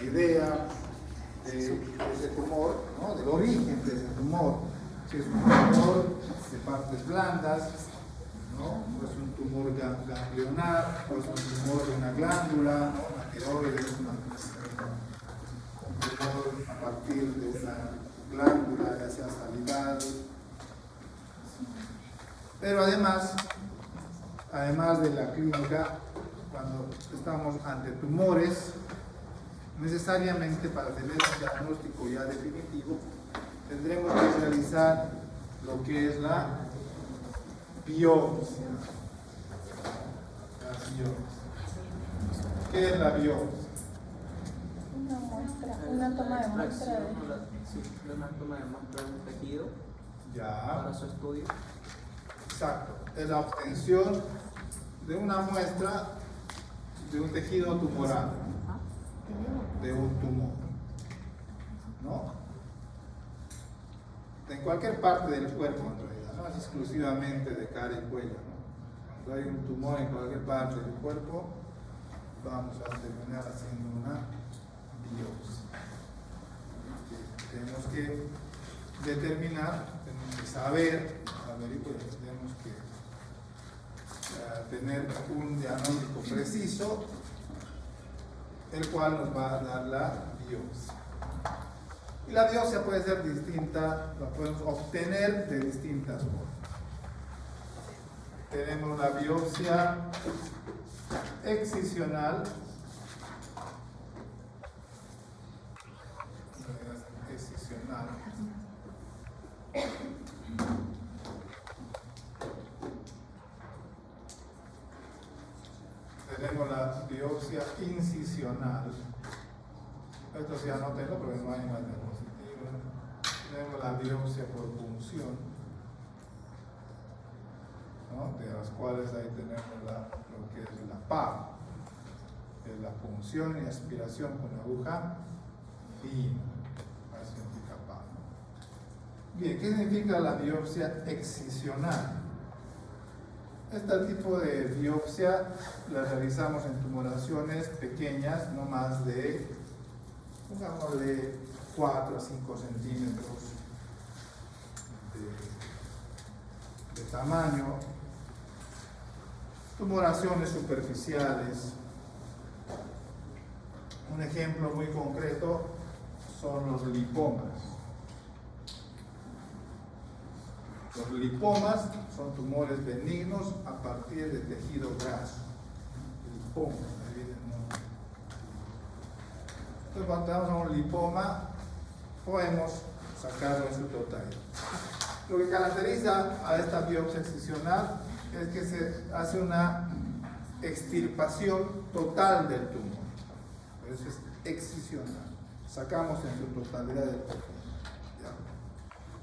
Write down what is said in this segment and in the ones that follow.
idea de ese tumor, ¿no? Del origen de ese tumor. Si es un tumor de partes blandas, ¿no? O es un tumor ganglionar, o es un tumor de una glándula, ¿no? Una tiroides, un tumor a partir de una glándula, ya sea salival. Pero además de la clínica, cuando estamos ante tumores, necesariamente para tener un diagnóstico ya definitivo, tendremos que realizar lo que es la biopsia. ¿Qué es la biopsia? Una muestra, una toma de muestra de... Sí, una toma de muestra de un tejido Ya. para su estudio. Exacto. Es la obtención de una muestra de un tejido tumoral, de un tumor, ¿no? En cualquier parte del cuerpo, en realidad, no es exclusivamente de cara y cuello, ¿no? Cuando hay un tumor en cualquier parte del cuerpo, vamos a terminar haciendo una biopsia. Tenemos que determinar, tenemos que saber, tenemos que tener un diagnóstico preciso, el cual nos va a dar la biopsia. Y la biopsia puede ser distinta, la podemos obtener de distintas formas. Tenemos la biopsia excisional. Tenemos la biopsia incisional. Esto sí anótenlo porque no hay más diapositiva. Tenemos la biopsia por punción, ¿no? De las cuales ahí tenemos lo que es la PAP, que es la punción y aspiración con aguja fina. Eso significa PAP. Bien, ¿qué significa la biopsia excisional? Este tipo de biopsia la realizamos en tumoraciones pequeñas, no más de, digamos, de 4 a 5 centímetros de tamaño. Tumoraciones superficiales. Un ejemplo muy concreto son los lipomas. Los lipomas son tumores benignos a partir de tejido graso. Lipoma, ahí viene el nombre. Entonces, cuando tenemos un lipoma, podemos sacarlo en su totalidad. Lo que caracteriza a esta biopsia excisional es que se hace una extirpación total del tumor. Por eso es excisional. Sacamos en su totalidad del tumor.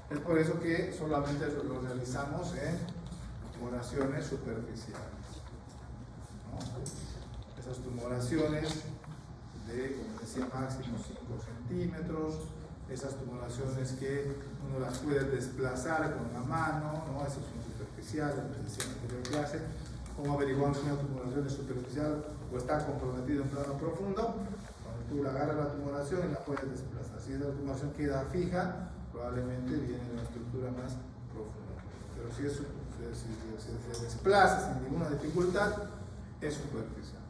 Es por eso que solamente lo realizamos en tumoraciones superficiales, ¿no? Esas tumoraciones de, como decía, máximo 5 centímetros, esas tumoraciones que uno las puede desplazar con la mano, ¿no? Esas son superficiales, les decía en la anterior clase. ¿Cómo averiguamos si una tumoración es superficial o está comprometida en plano profundo? Cuando tú la agarras la tumoración y la puedes desplazar. Si esa tumoración queda fija, probablemente viene de una estructura más profunda. Pero si se desplaza sin ninguna dificultad, es superficial.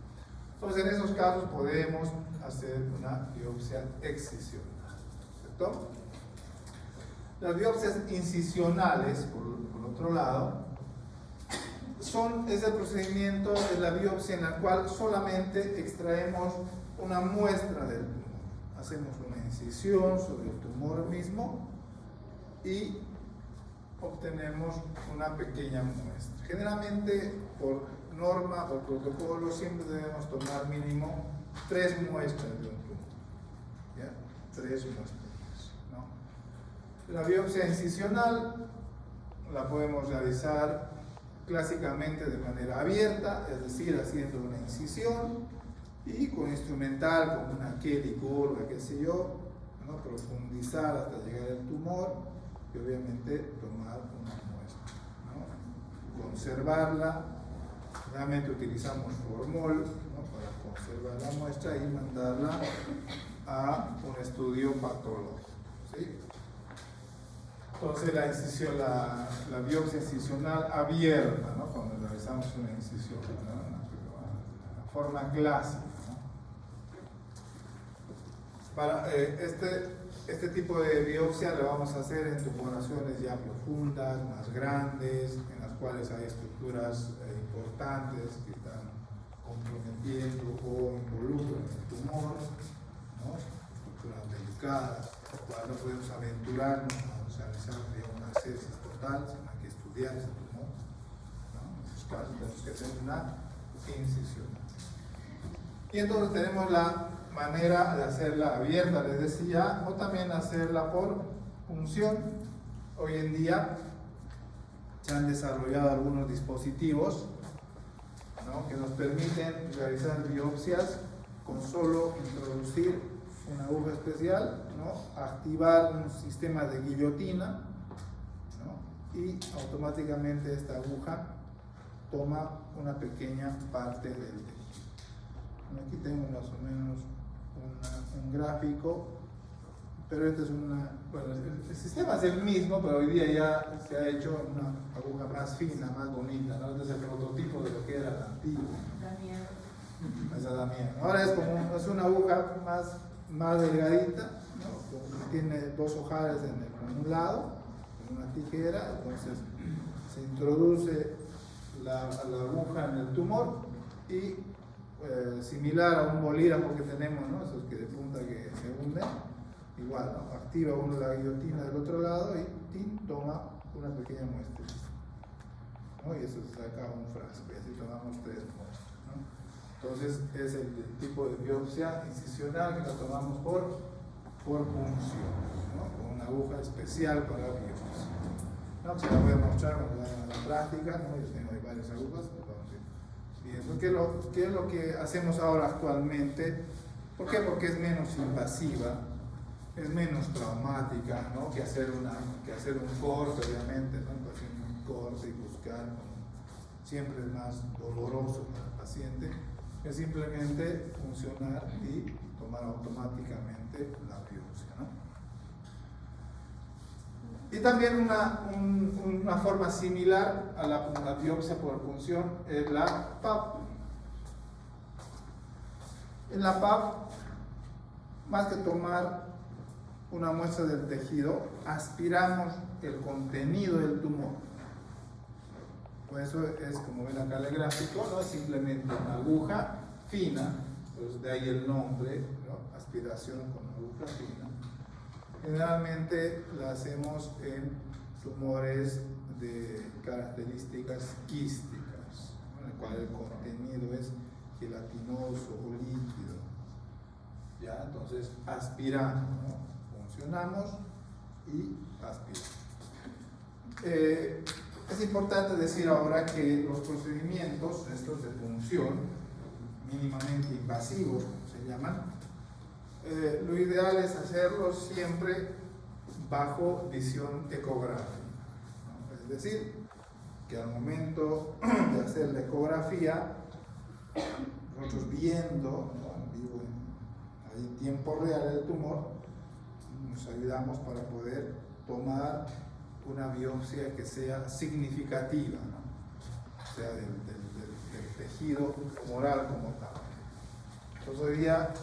Entonces, en esos casos podemos hacer una biopsia excisional. ¿Cierto? Las biopsias incisionales, por otro lado, es el procedimiento de la biopsia en la cual solamente extraemos una muestra del tumor. Hacemos una incisión sobre el tumor mismo y obtenemos una pequeña muestra. Generalmente, por norma o protocolo, siempre debemos tomar mínimo 3 muestras de un tumor. ¿Ya? 3 muestras, ¿no? La biopsia incisional la podemos realizar clásicamente de manera abierta, es decir, haciendo una incisión y con instrumental, con una Kelly curva, qué sé yo, ¿no? Profundizar hasta llegar al tumor y obviamente tomar una muestra, ¿no? Conservarla. Realmente utilizamos formol, ¿no? Para conservar la muestra y mandarla a un estudio patológico, ¿sí? Entonces la incisión, la biopsia incisional abierta, ¿no? Cuando realizamos una incisión, ¿no? La forma clásica, ¿no? Para este tipo de biopsia la vamos a hacer en tumoraciones ya profundas, más grandes, en las cuales hay estructuras importantes que están comprometiendo o involucran el tumor, ¿no? Estructuras delicadas, no podemos aventurarnos a realizar una sepsis total, sino hay que estudiar ese tumor, ¿no? En esos casos tenemos que hacer una incisión. Y entonces tenemos la manera de hacerla abierta, les decía, o también hacerla por punción. Hoy en día se han desarrollado algunos dispositivos, ¿no? Que nos permiten realizar biopsias con solo introducir una aguja especial, ¿no? Activar un sistema de guillotina, ¿no? Y automáticamente esta aguja toma una pequeña parte del tejido. Aquí tengo más o menos un gráfico, pero este es bueno, el sistema es el mismo, pero hoy día ya se ha hecho una aguja más fina, más bonita, ¿no? Este es el prototipo de lo que era la antigua. Esa da miedo. Ahora es una aguja más delgadita, ¿no? Tiene dos ojales en un lado, con una tijera, entonces se introduce la aguja en el tumor y similar a un bolígrafo que tenemos, ¿no? Esos que de punta que se hunden, igual, ¿no? Activa uno la guillotina del otro lado y ¡tin! Toma una pequeña muestra, ¿no? Y eso se saca un frasco y así tomamos 3 muestras, ¿no? Entonces es el tipo de biopsia incisional que la tomamos por punción, ¿no? Con una aguja especial para biopsia, ¿no? Se la voy a mostrar cuando vayan a la práctica, ¿no? Yo tengo ahí varias agujas. ¿Qué es lo que hacemos ahora actualmente? ¿Por qué? Porque es menos invasiva, es menos traumática, ¿no? que hacer un corte, obviamente, ¿no? Hacer un corte y buscar, ¿no? Siempre es más doloroso para el paciente, es simplemente funcionar y tomar automáticamente la biopsia, ¿no? Y también una forma similar a la biopsia por punción es la PAP. En la PAP, más que tomar una muestra del tejido, aspiramos el contenido del tumor. Por eso es, como ven acá el gráfico, no es simplemente una aguja fina, pues de ahí el nombre, ¿no? Aspiración con aguja fina. Generalmente la hacemos en tumores de características quísticas, ¿no? En el cual el contenido es gelatinoso o líquido. ¿Ya? Entonces aspiramos, ¿no? Funcionamos y aspiramos. Es importante decir ahora que los procedimientos estos de punción, mínimamente invasivos, como se llaman, lo ideal es hacerlo siempre bajo visión ecográfica, ¿no? Es decir, que al momento de hacer la ecografía, nosotros viendo, ¿no? En vivo, en tiempo real el tumor, nos ayudamos para poder tomar una biopsia que sea significativa, ¿no? O sea, del tejido tumoral como tal. Entonces hoy día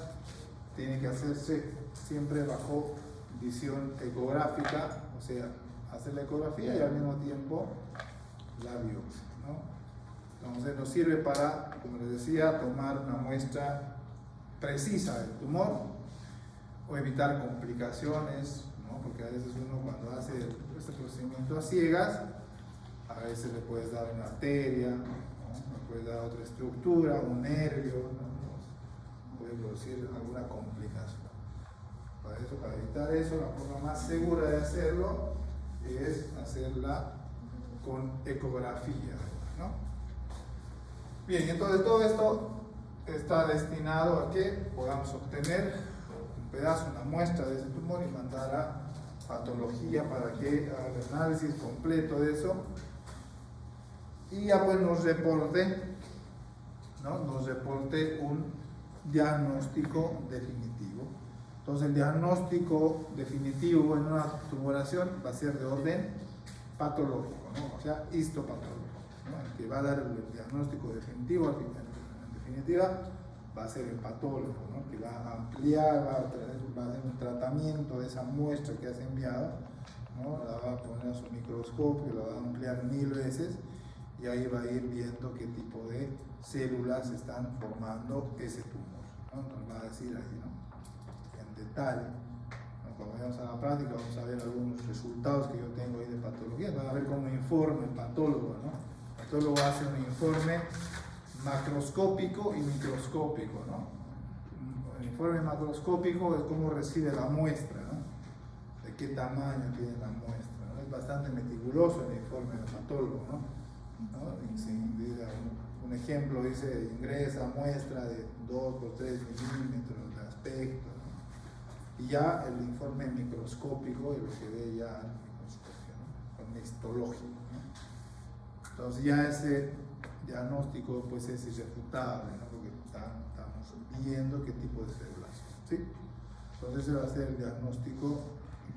tiene que hacerse siempre bajo visión ecográfica, o sea, hacer la ecografía y al mismo tiempo la biopsia, ¿no? Entonces nos sirve para, como les decía, tomar una muestra precisa del tumor o evitar complicaciones, ¿no? Porque a veces uno cuando hace este procedimiento a ciegas, a veces le puedes dar una arteria, ¿no? Le puedes dar otra estructura, un nervio, ¿no? Puede producir alguna complicación. Para evitar eso, la forma más segura de hacerlo es hacerla con ecografía, ¿no? Bien, y entonces todo esto está destinado a que podamos obtener un pedazo, una muestra de ese tumor y mandar a patología para que haga el análisis completo de eso y ya pues nos reporte, ¿no? Nos reporte un diagnóstico definitivo Entonces el diagnóstico definitivo en una tumoración va a ser de orden patológico, ¿no? O sea, histopatológico, ¿no? El que va a dar el diagnóstico definitivo, en definitiva, va a ser el patólogo, ¿no? Que va a ampliar, va a hacer un tratamiento de esa muestra que has enviado, ¿no? La va a poner a su microscopio, la va a ampliar 1000 veces y ahí va a ir viendo qué tipo de células están formando ese tumor, ¿no? Nos va a decir ahí, ¿no? En detalle, ¿no? Cuando vayamos a la práctica vamos a ver algunos resultados que yo tengo ahí de patología, van a ver cómo informa el patólogo, ¿no? El patólogo hace un informe macroscópico y microscópico, ¿no? El informe macroscópico es cómo recibe la muestra, ¿no? De qué tamaño tiene la muestra, ¿no? Es bastante meticuloso el informe del patólogo, ¿no? Un ejemplo dice ingresa muestra de 2 por 3 milímetros de aspecto, ¿no? Y ya el informe microscópico es lo que ve ya el microscopio, ¿no? Con histológico, ¿no? Entonces ya ese diagnóstico pues es irrefutable, ¿no? Porque estamos viendo qué tipo de células son, ¿sí? Entonces ese va a ser el diagnóstico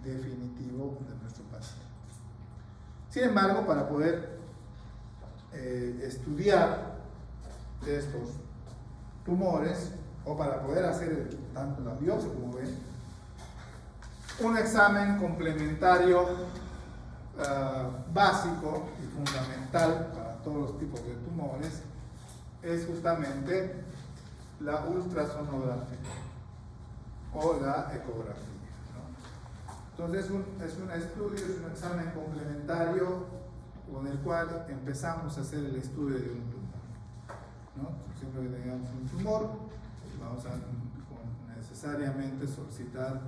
definitivo de nuestro paciente. Sin embargo, para poder estudiar estos tumores o para poder hacer tanto la biopsia como ven, un examen complementario básico y fundamental para todos los tipos de tumores es justamente la ultrasonografía o la ecografía, ¿no? Entonces es un estudio, es un examen complementario con el cual empezamos a hacer el estudio de un tumor, ¿no? Siempre que tengamos un tumor vamos a necesariamente solicitar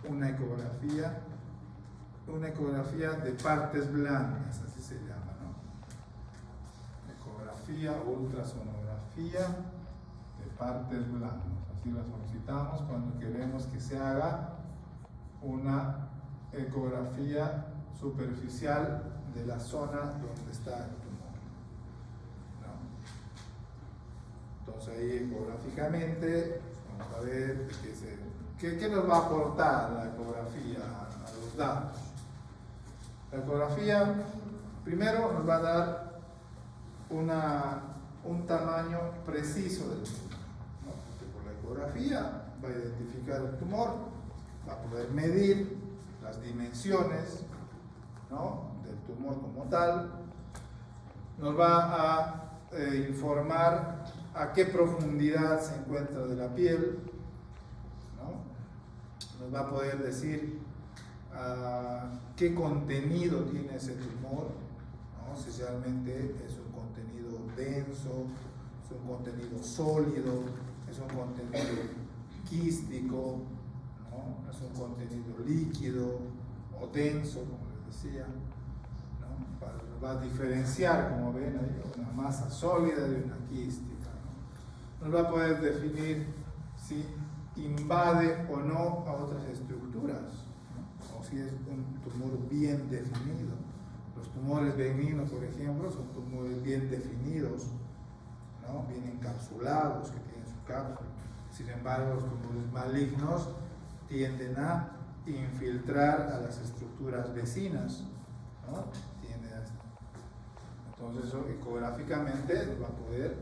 una ecografía de partes blandas, así se llama, ¿no? Ecografía o ultrasonografía de partes blandas, así la solicitamos cuando queremos que se haga una ecografía superficial de la zona donde está el tumor, ¿no? Entonces ahí ecográficamente vamos a ver qué nos va a aportar la ecografía a los datos. La ecografía primero nos va a dar un tamaño preciso del tumor, ¿no? Porque por la ecografía va a identificar el tumor, va a poder medir las dimensiones, ¿no? Del tumor como tal, nos va a informar a qué profundidad se encuentra de la piel, ¿no? Nos va a poder decir qué contenido tiene ese tumor, ¿no? Si realmente es un contenido denso, es un contenido sólido, es un contenido quístico, ¿no? Es un contenido líquido o denso, como les decía, ¿no? Va a diferenciar, como ven ahí, una masa sólida de una quística, ¿no? Nos va a poder definir si invade o no a otras estructuras, ¿no? O si es un tumor bien definido. Los tumores benignos, por ejemplo, son tumores bien definidos, ¿no? Bien encapsulados, que tienen su cápsula. Sin embargo, los tumores malignos tienden a infiltrar a las estructuras vecinas, ¿no? Entonces eso ecográficamente nos va a poder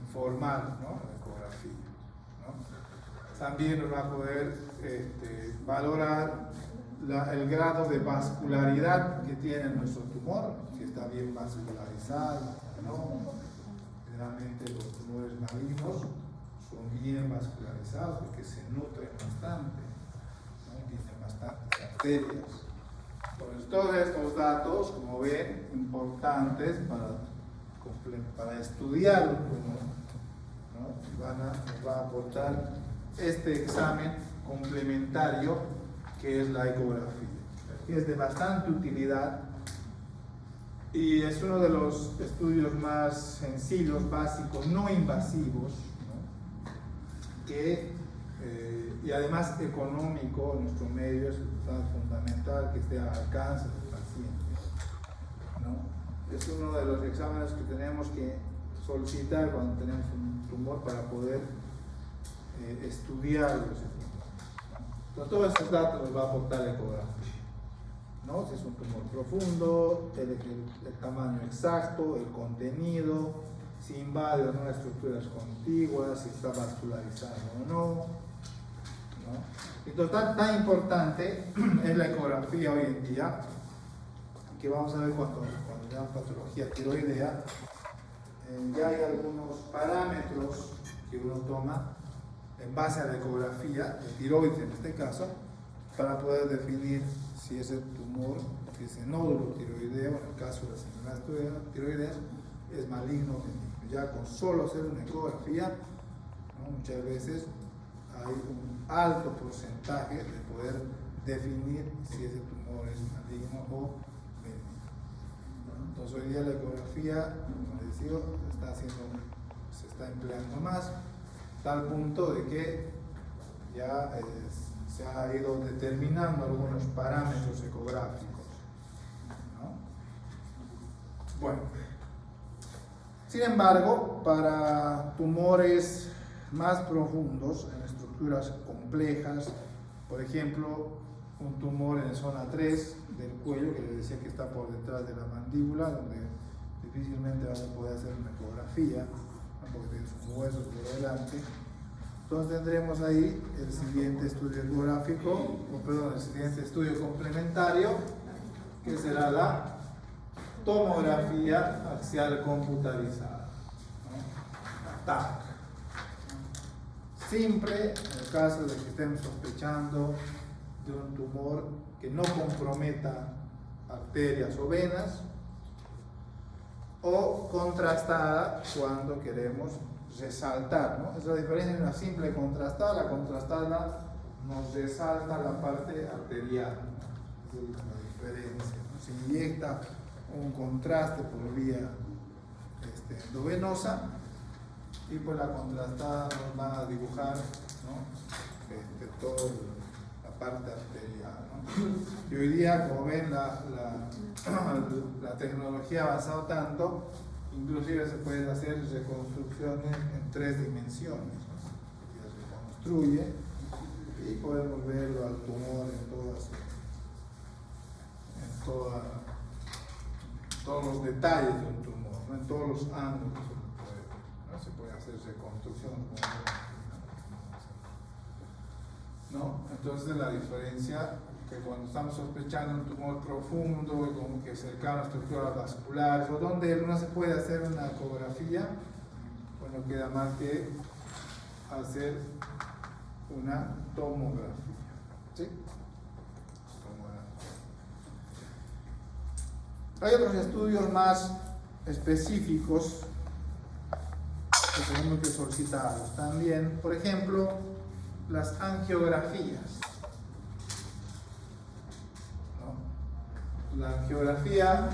informar, ¿no? La ecografía, ¿no? También nos va a poder valorar el grado de vascularidad que tiene nuestro tumor, si está bien vascularizado, ¿no? Generalmente los tumores malignos son bien vascularizados porque se nutren bastante, ¿no? Tienen bastantes arterias. Entonces, todos estos datos, como ven, importantes para estudiar un tumor, ¿no? Nos va a aportar este examen complementario que es la ecografía, que es de bastante utilidad y es uno de los estudios más sencillos, básicos, no invasivos, ¿no? Y además económico en nuestro medio. Es fundamental que esté al alcance del paciente, ¿no? Es uno de los exámenes que tenemos que solicitar cuando tenemos un tumor para poder estudiar los tumores. Entonces, todos estos datos los va a aportar la ecografía, ¿no? Si es un tumor profundo, el tamaño exacto, el contenido, si invade o no estructuras contiguas, si está vascularizado o no, ¿no? Entonces, tan importante es la ecografía hoy en día, que vamos a ver cuando veamos patología tiroidea. Ya hay algunos parámetros que uno toma en base a la ecografía, de tiroides en este caso, para poder definir si ese tumor, si ese nódulo tiroideo, en el caso de las enfermedades tiroideas, es maligno o benigno. Ya con solo hacer una ecografía, ¿no? Muchas veces hay un alto porcentaje de poder definir si ese tumor es maligno o benigno. Entonces hoy día la ecografía, como les digo, se está empleando más, tal punto de que ya se ha ido determinando algunos parámetros ecográficos, ¿no? Bueno, sin embargo, para tumores más profundos, en estructuras complejas, por ejemplo, un tumor en zona 3 del cuello, que les decía que está por detrás de la mandíbula, donde difícilmente van a poder hacer una ecografía, ¿no? Porque tiene sus huesos por delante. Entonces tendremos ahí el siguiente estudio ecográfico, el siguiente estudio complementario, que será la tomografía axial computarizada, ¿no? La TAC. Siempre en el caso de que estemos sospechando de un tumor que no comprometa arterias o venas, o contrastada cuando queremos resaltar, ¿no? Es la diferencia de una simple contrastada. La contrastada nos resalta la parte arterial, ¿no? Esa es la diferencia, ¿no? Se inyecta un contraste por vía endovenosa, y pues la contrastada nos va a dibujar, ¿no? Toda la parte arterial, ¿no? Y hoy día, como ven, la tecnología ha avanzado tanto, inclusive se pueden hacer reconstrucciones en 3 dimensiones, ¿no? Ya se reconstruye y podemos verlo al tumor todos los detalles de un tumor, ¿no? En todos los ángulos se puede hacer reconstrucción, ¿no? Entonces la diferencia que cuando estamos sospechando un tumor profundo, como que cercano a estructuras vasculares, o donde no se puede hacer una ecografía, pues no queda más que hacer una tomografía, ¿sí? Hay otros estudios más específicos que tenemos que solicitarlos también, por ejemplo, las angiografías. La angiografía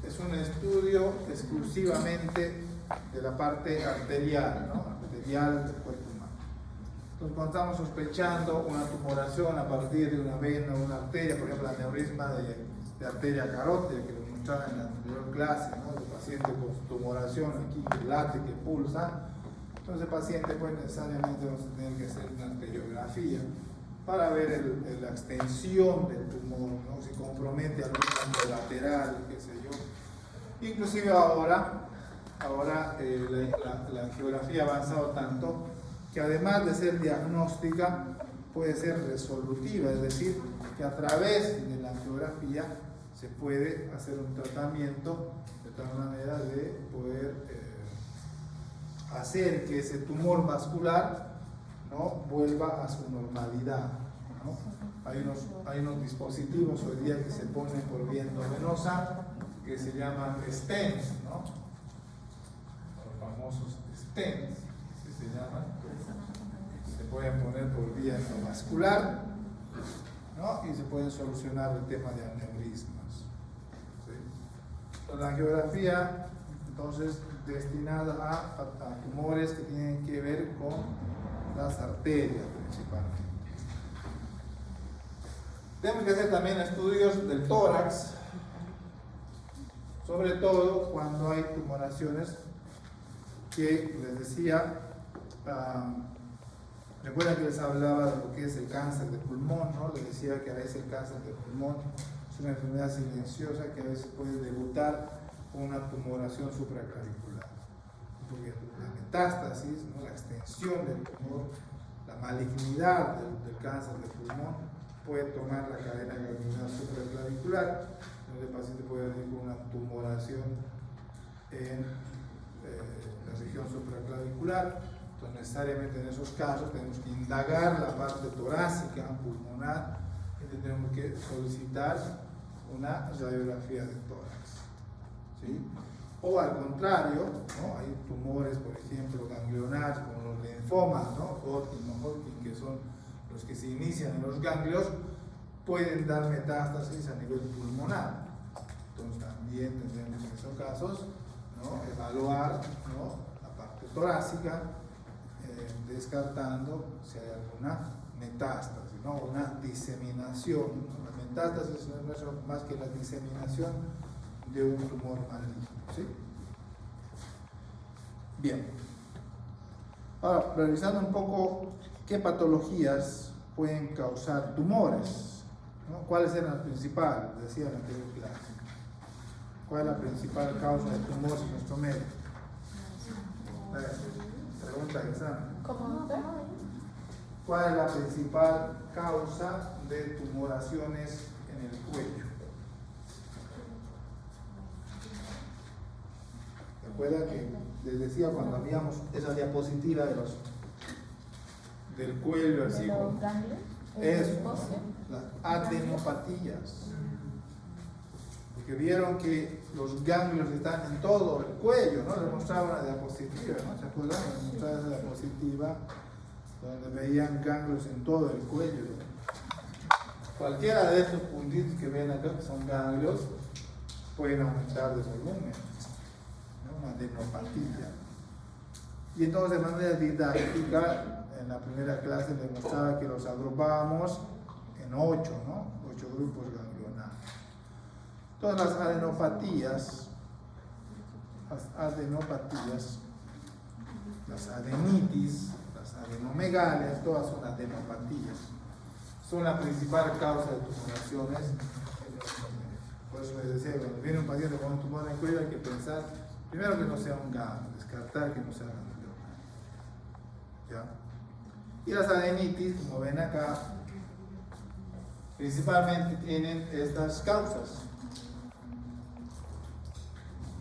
es un estudio exclusivamente de la parte arterial, ¿no? Arterial del cuerpo humano. Entonces, cuando estamos sospechando una tumoración a partir de una vena o una arteria, por ejemplo, el aneurisma de arteria carótida, que lo mostraba en la anterior clase, ¿no? El paciente con tumoración aquí que late, que pulsa, entonces el paciente pues necesariamente vamos a tener que hacer una arteriografía para ver la extensión del tumor, ¿no? Si compromete algún campo lateral, qué sé yo. Inclusive ahora la angiografía ha avanzado tanto que además de ser diagnóstica puede ser resolutiva, es decir, que a través de la angiografía se puede hacer un tratamiento de tal manera de poder hacer que ese tumor vascular, ¿no? Vuelva a su normalidad, ¿no? Hay unos dispositivos hoy día que se ponen por vía endovenosa que se llaman stents, ¿no? Los famosos stents, que se llaman, se pueden poner por vía endovascular, ¿no? Y se pueden solucionar el tema de aneurismas, ¿sí? La angiografía, entonces, destinada a tumores que tienen que ver con las arterias principalmente. Tenemos que hacer también estudios del tórax, sobre todo cuando hay tumoraciones que, les decía, Recuerda que les hablaba de lo que es el cáncer de pulmón, ¿no? Les decía que a veces el cáncer de pulmón es una enfermedad silenciosa que a veces puede debutar con una tumoración supraclavicular. Porque la metástasis, ¿no? La extensión del tumor, la malignidad del cáncer de pulmón puede tomar la cadena ganglionar supraclavicular, donde el paciente puede venir con una tumoración en la región supraclavicular. Entonces, necesariamente en esos casos tenemos que indagar la parte torácica, pulmonar, y tenemos que solicitar una radiografía de tórax, ¿sí? O al contrario, ¿no? Hay tumores, por ejemplo, ganglionares, como los linfomas, ¿no? Hodgkin, no Hodgkin, que son los que se inician en los ganglios, pueden dar metástasis a nivel pulmonar. Entonces también tendremos en esos casos, ¿no? Evaluar, ¿no? La parte torácica, descartando si hay alguna metástasis, ¿no? Una diseminación. La metástasis no es más que la diseminación de un tumor maligno, ¿sí? Bien. Ahora, revisando un poco qué patologías pueden causar tumores, ¿no? ¿Cuáles eran las principales? Decía en la anterior clase. ¿Cuál es la principal causa de tumores en nuestro medio? Pregunta que están. ¿Cómo? ¿Cuál es la principal causa de tumoraciones en el cuello? Recuerda que les decía cuando habíamos esa diapositiva del cuello, así como eso, ¿no? Las adenopatías. Porque vieron que los ganglios están en todo el cuello, ¿no? Les mostraba una diapositiva, ¿no? ¿Se acuerdan? Les mostraba esa diapositiva donde veían ganglios en todo el cuello. Cualquiera de estos puntitos que ven acá, que son ganglios, pueden aumentar de volumen, ¿no? Una adenopatía. Y entonces, de manera didáctica, en la primera clase les mostraba que los agrupábamos en 8, ¿no? 8 grupos ganglionales. Todas las adenopatías, las adenitis, las adenomegalias, todas son adenopatías. Son la principal causa de tumoraciones. Por eso les decía, cuando viene un paciente con un tumor en el cuello hay que pensar, primero que no sea un ganglio, descartar que no sea ganglio. ¿Ya? Y las adenitis, como ven acá, principalmente tienen estas causas.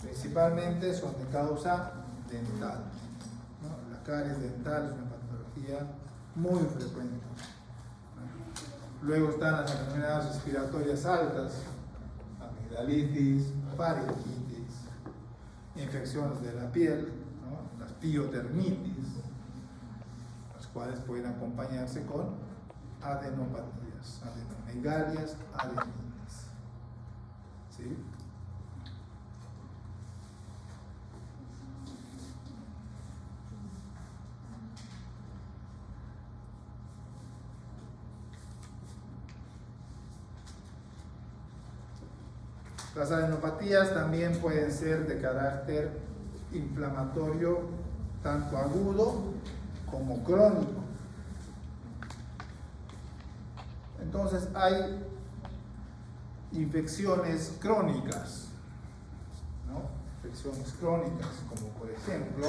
Principalmente son de causa dental, ¿no? La caries dental es una patología muy frecuente, ¿no? Luego están las enfermedades respiratorias altas, amigdalitis, faringitis, infecciones de la piel, ¿no? Las piodermitis, las cuales pueden acompañarse con adenopatías, adenomegalias, adenitis, ¿sí? Las adenopatías también pueden ser de carácter inflamatorio, tanto agudo como crónico. Entonces hay infecciones crónicas, ¿no? Infecciones crónicas, como por ejemplo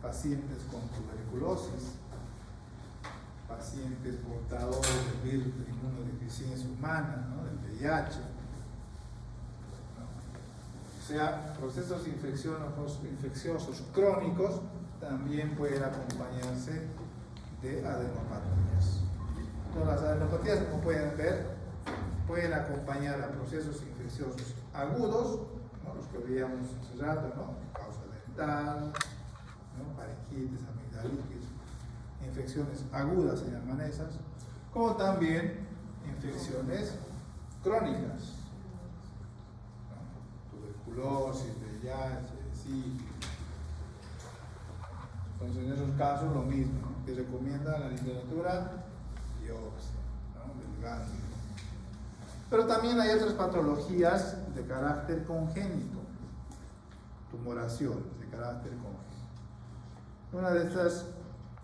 pacientes con tuberculosis, pacientes portadores del virus de inmunodeficiencia humana, ¿no? Del VIH. O sea, procesos infecciosos crónicos también pueden acompañarse de adenopatías. Entonces, las adenopatías, como pueden ver, pueden acompañar a procesos infecciosos agudos, ¿no? Los que veíamos hace rato, ¿no? Causa dental, ¿no? Faringitis, amigdalitis, infecciones agudas se llaman esas, como también infecciones crónicas. Tuberculosis, VIH, sífilis. Entonces, en esos casos, lo mismo, ¿no? Que recomienda la literatura, biopsia, ¿no? Del ganglio. Pero también hay otras patologías de carácter congénito, tumoraciones de carácter congénito. Una de estas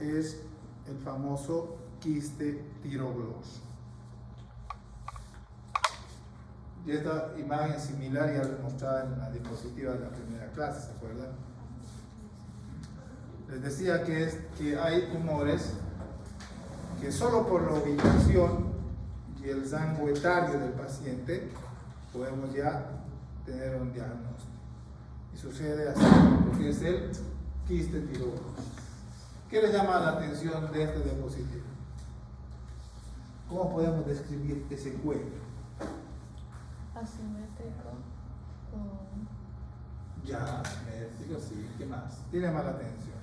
es el famoso quiste tirogloso. Y esta imagen similar ya les mostraba en la diapositiva de la primera clase, ¿se acuerdan? Les decía que hay tumores que solo por la ubicación y el rango etario del paciente podemos ya tener un diagnóstico. Y sucede así, porque es el quiste tirogloso. ¿Qué le llama la atención de este diapositivo? ¿Cómo podemos describir ese cuello? Asimétrico. Ya, asimétrico, sí. ¿Qué más? ¿Qué llama la atención?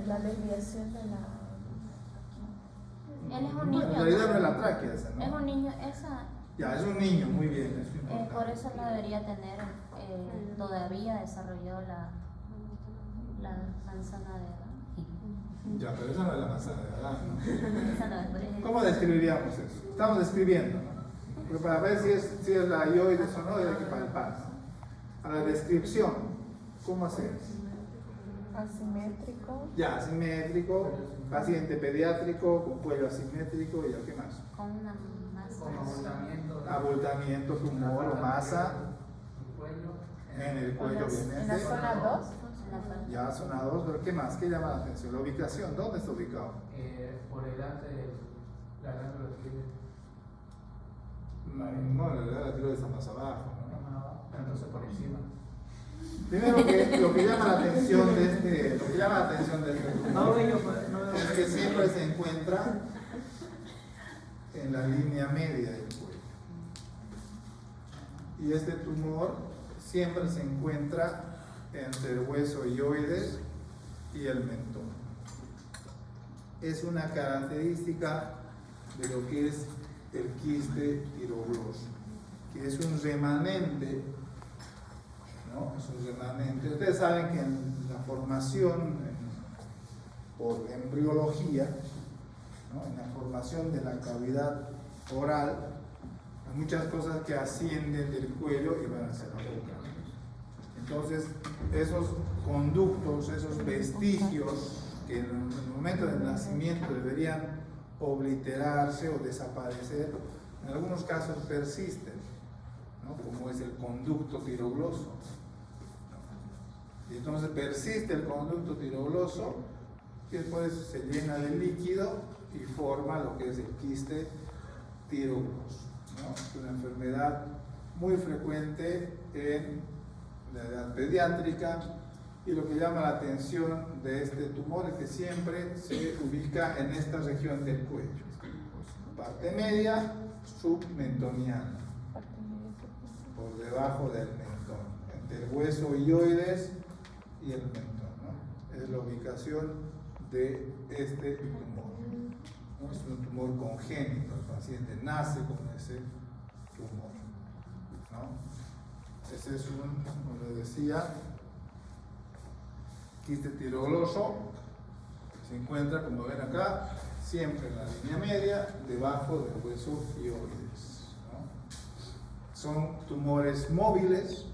La desviación de la... Él es un niño. En realidad no es la tráquea esa, ¿no? Es un niño, esa. Ya, es un niño, muy bien, eso es importante. Por eso no debería tener todavía desarrollado la manzana de Adán. Ya, pero esa no es la manzana de Adán, ¿no? Esa no es, por ejemplo. ¿Cómo describiríamos eso? Estamos describiendo, ¿no? Porque para ver si es la ioides o no, hay que palpar. A la descripción, ¿cómo hacemos? Asimétrico. Ya, asimétrico, paciente pediátrico, con cuello asimétrico y ¿qué más? Con una masa. Con abultamiento. Abultamiento, tumor o masa en el cuello En la obviamente. zona 2. En la zona. Ya, zona 2, pero ¿qué más? ¿Qué llama la atención? La ubicación, ¿dónde está ubicado? Por delante de la glándula tiroides. No, la verdad la tiroides está más abajo, ¿no? Entonces por encima. Primero que lo que llama la atención de este, tumor es que siempre se encuentra en la línea media del cuello. Y este tumor siempre se encuentra entre el hueso ioides y el mentón. Es una característica de lo que es el quiste tirogloso, que es un remanente, ¿no? Es un remanente. Ustedes saben que en la formación por embriología, ¿no? En la formación de la cavidad oral, hay muchas cosas que ascienden del cuello y van hacia la boca. Entonces, esos conductos, esos vestigios que en el momento del nacimiento deberían obliterarse o desaparecer, en algunos casos persisten, ¿no? Como es el conducto tirogloso. Y entonces persiste el conducto tirogloso y después se llena de líquido y forma lo que es el quiste tirogloso, ¿no? Es una enfermedad muy frecuente en la edad pediátrica. Y lo que llama la atención de este tumor es que siempre se ubica en esta región del cuello, parte media submentoniana, por debajo del mentón, entre el hueso ioides y el mentón, ¿no? Es la ubicación de este tumor, ¿no? Es un tumor congénito, el paciente nace con ese tumor, ¿no? Ese es como les decía, quiste tirogloso, se encuentra, como ven acá, siempre en la línea media, debajo del hueso ioides, ¿no? Son tumores móviles,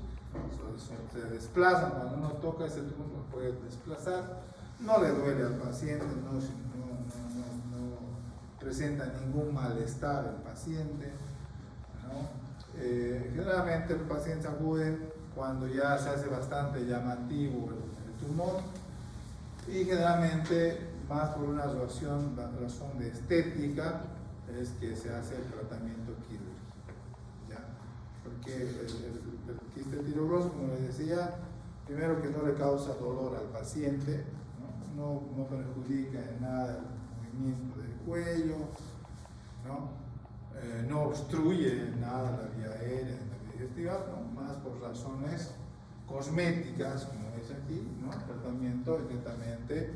se desplazan, cuando uno toca ese tumor lo puede desplazar, no le duele al paciente, no presenta ningún malestar al paciente, ¿no? Generalmente los pacientes acuden cuando ya se hace bastante llamativo el tumor y generalmente más por una razón de estética es que se hace el tratamiento quirúrgico, ¿ya? Porque el quiste tirogloso, como les decía, primero que no le causa dolor al paciente, no perjudica en nada el movimiento del cuello, no obstruye en nada la vía aérea, la digestiva, ¿no? Más por razones cosméticas, como es aquí, ¿no? El tratamiento es netamente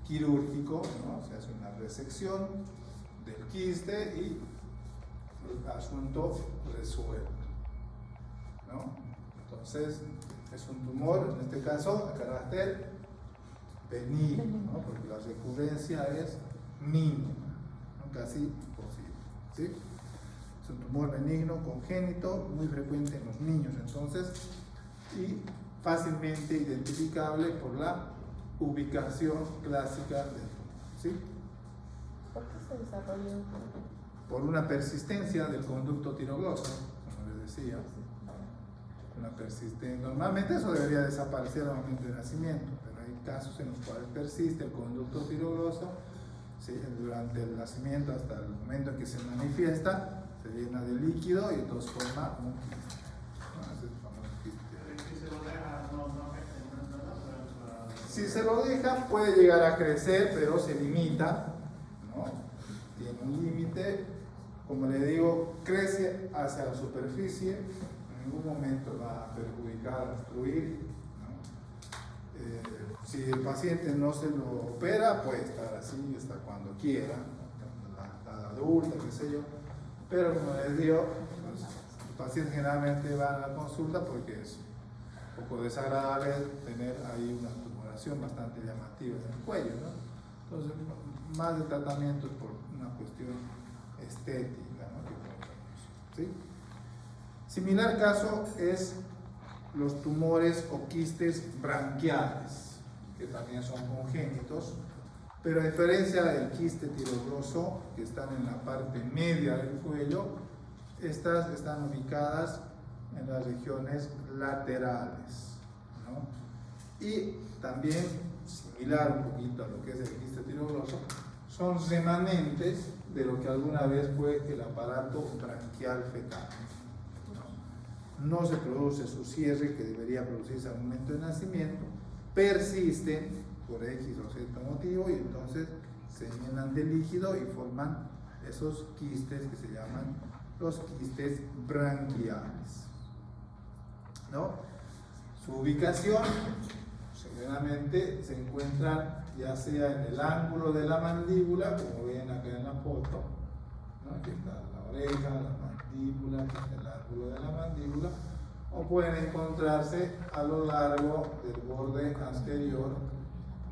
quirúrgico, ¿no? Se hace una resección del quiste y el asunto resuelto, ¿no? Entonces, es un tumor, en este caso, de carácter benigno, ¿no? Porque la recurrencia es mínima, ¿no? Casi imposible, ¿sí? Es un tumor benigno, congénito, muy frecuente en los niños, entonces, y fácilmente identificable por la ubicación clásica del tumor, ¿sí? ¿Por qué se desarrolla un cuello? Por una persistencia del conducto tirogloso, como les decía. Una persistencia. Normalmente eso debería desaparecer al momento de nacimiento, pero hay casos en los cuales persiste el conducto tirogloso, ¿sí? Durante el nacimiento hasta el momento en que se manifiesta, se llena de líquido y entonces forma un quiste. Ese es el famoso quiste. Si se lo deja, puede llegar a crecer, pero se limita, ¿no? Tiene un límite. Como le digo, crece hacia la superficie, en ningún momento va a perjudicar, a obstruir, ¿no? Si el paciente no se lo opera, puede estar así hasta cuando quiera, hasta la adulta, qué sé yo. Pero como les digo, pues, los pacientes generalmente van a la consulta porque es un poco desagradable tener ahí una tumoración bastante llamativa en el cuello, ¿no? Entonces, más de tratamiento por una cuestión estética, ¿no? ¿Sí? Similar caso es los tumores o quistes branquiales, que también son congénitos, pero a diferencia del quiste tirogloso, que están en la parte media del cuello, estas están ubicadas en las regiones laterales, ¿no? Y también, similar un poquito a lo que es el quiste tirogloso, son remanentes de lo que alguna vez fue el aparato branquial fetal. No se produce su cierre que debería producirse al momento de nacimiento, persisten por X o Z motivo y entonces se llenan de líquido y forman esos quistes que se llaman los quistes branquiales, ¿no? Su ubicación generalmente se encuentran ya sea en el ángulo de la mandíbula, como ven acá en la foto, ¿no? Aquí está la oreja, la mandíbula, aquí está el ángulo de la mandíbula, o pueden encontrarse a lo largo del borde anterior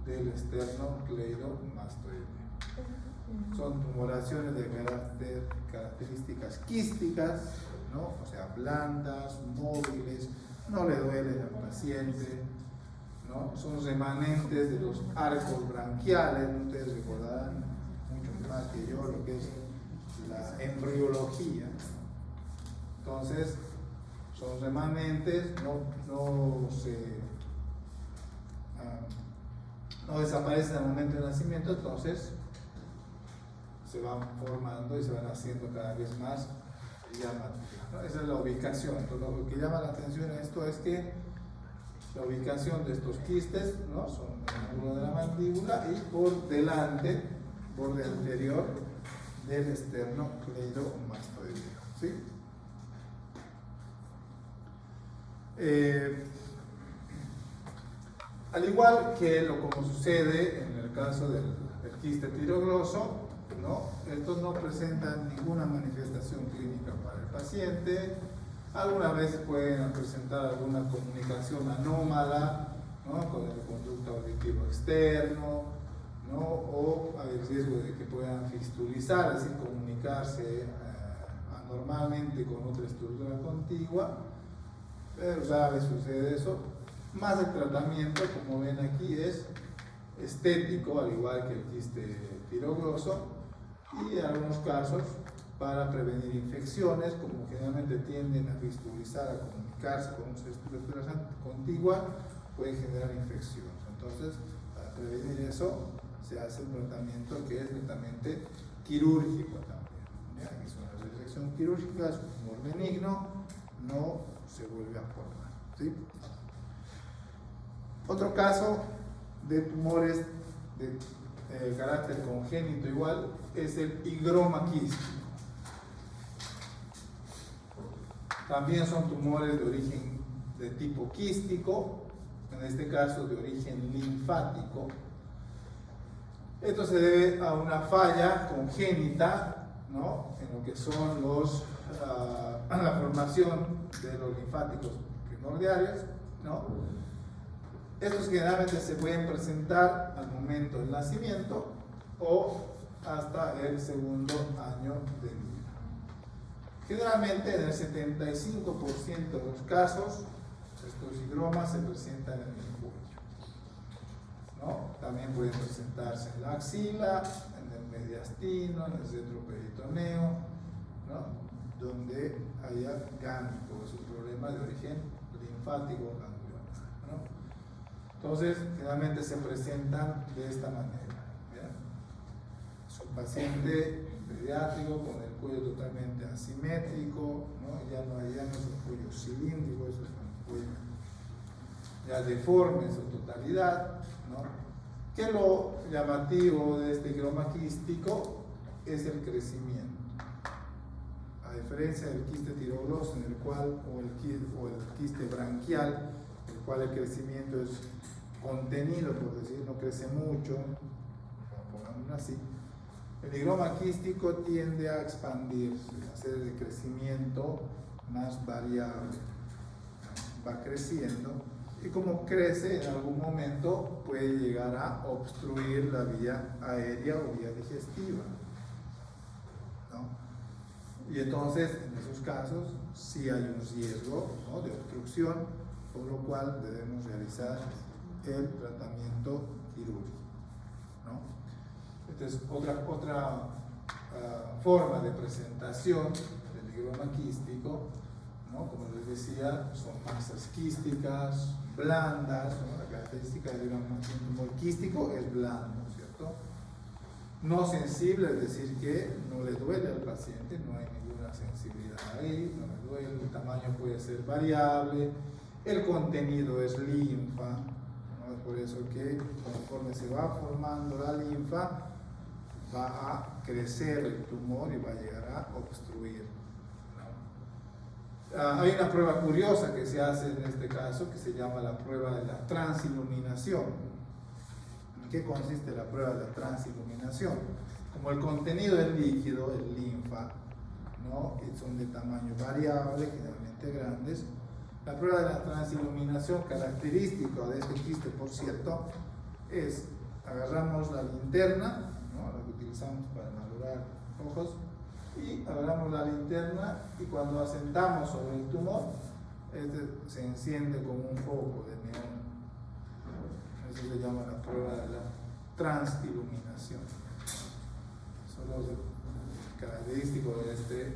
del esternocleidomastoideo. Son tumoraciones de características quísticas, ¿no? O sea, blandas, móviles, no le duele al paciente, ¿no? Son remanentes de los arcos branquiales. Ustedes recordarán mucho más que yo lo que es la embriología. Entonces, son remanentes, no desaparecen al momento del nacimiento, entonces se van formando y se van haciendo cada vez más llamativas, ¿no? Esa es la ubicación. Entonces, lo que llama la atención en esto es que la ubicación de estos quistes, ¿no? Son el ángulo de la mandíbula y por delante, borde anterior del esternocleidomastoideo, ¿sí? Al igual que como sucede en el caso del quiste tirogloso, ¿no? Estos no presentan ninguna manifestación clínica para el paciente. Algunas veces pueden presentar alguna comunicación anómala, ¿no? Con el conducto auditivo externo, ¿no? O hay riesgo de que puedan fistulizar, es decir, comunicarse anormalmente con otra estructura contigua, pero rara vez sucede eso. Más el tratamiento, como ven aquí, es estético, al igual que el quiste tirogloso, y en algunos casos para prevenir infecciones, como generalmente tienden a fistulizar, a comunicarse con otras estructuras contiguas, pueden generar infecciones. Entonces, para prevenir eso, se hace un tratamiento que es netamente quirúrgico también, ¿ya? Es una resección quirúrgica, es un tumor benigno, no se vuelve a formar, ¿sí? Otro caso de tumores de carácter congénito igual es el higroma quístico. También son tumores de origen de tipo quístico, en este caso de origen linfático. Esto se debe a una falla congénita, ¿no? En lo que son la formación de los linfáticos primordiales, ¿no? Estos generalmente se pueden presentar al momento del nacimiento o hasta el segundo año de vida. Generalmente en el 75% de los casos estos higromas se presentan en el cuello, ¿no? También pueden presentarse en la axila, en el mediastinio, creciendo en el retroperitoneo, ¿no? Donde haya gánglico, es un problema de origen linfático ganglionar, ¿no? Entonces, generalmente se presentan de esta manera. ¿Bien? Es un paciente pediátrico con el cuello totalmente asimétrico, ¿no? Ya no es un cuello cilíndrico, eso es un cuello ya deforme en su totalidad, ¿no? Que lo llamativo de este higroma quístico es el crecimiento. A diferencia del quiste tiroidoso, en el cual, o el quiste branquial, el cual el crecimiento es contenido, por decir, no crece mucho, pongámoslo así. El higroma quístico tiende a expandirse, a ser de crecimiento más variable. Va creciendo y como crece, en algún momento puede llegar a obstruir la vía aérea o vía digestiva, ¿no? Y entonces, en esos casos, sí hay un riesgo, ¿no?, de obstrucción, por lo cual debemos realizar el tratamiento quirúrgico, ¿no? Entonces, otra forma de presentación del higroma quístico, ¿no?, como les decía, son masas quísticas, blandas, ¿no? La característica del higroma quístico es blando, ¿cierto? No sensible, es decir, que no le duele al paciente, no hay ninguna sensibilidad ahí, no le duele, el tamaño puede ser variable, el contenido es linfa, ¿no? Es por eso que conforme se va formando la linfa, va a crecer el tumor y va a llegar a obstruir, ¿no? Hay una prueba curiosa que se hace en este caso que se llama la prueba de la transiluminación. ¿En qué consiste la prueba de la transiluminación? Como el contenido es líquido, es linfa, ¿no?, y son de tamaño variable, generalmente grandes, la prueba de la transiluminación, característica de este quiste, por cierto, es agarramos la linterna, ¿no?, la que utilizamos para valorar ojos, y agarramos la linterna y cuando asentamos sobre el tumor, este se enciende como un foco de neón. Eso se llama la prueba de la transiluminación. Son los característicos de este